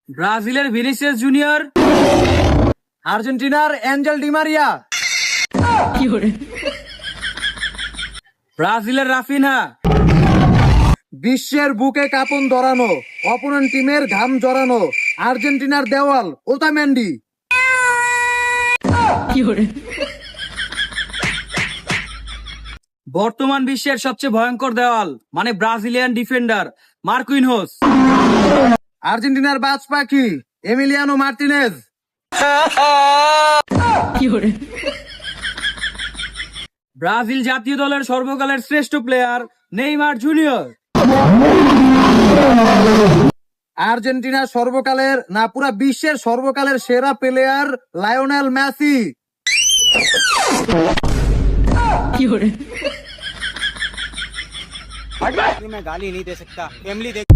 ব্রাজিলের Vinicius junior, আর্জেন্টিনার Angel Di Maria, ব্রাজিলের রাফিনহা, বিশ্বের বুকে কাঁপন ধরানো, অপোনেন্ট টিমের ঘাম জড়ানো আর্জেন্টিনার দেওয়াল ওতামেন্ডি। বর্তমান বিশ্বের সবচেয়ে ভয়ঙ্কর দেওয়াল মানে ব্রাজিলিয়ান ডিফেন্ডার মার্কুইনহোস। আর্জেন্টিনার বাজ পাখি এমিলিয়ানো মার্টিনেজ। ব্রাজিল জাতীয় দলের সর্বকালের শ্রেষ্ঠ প্লেয়ার নেইমার জুনিয়র। আর্জেন্টিনা সর্বকালের না পুরা বিশ্বের সর্বকালের সেরা প্লেয়ার লায়নেল মেসি। मैं गाली नहीं दे सकता फैमिली देख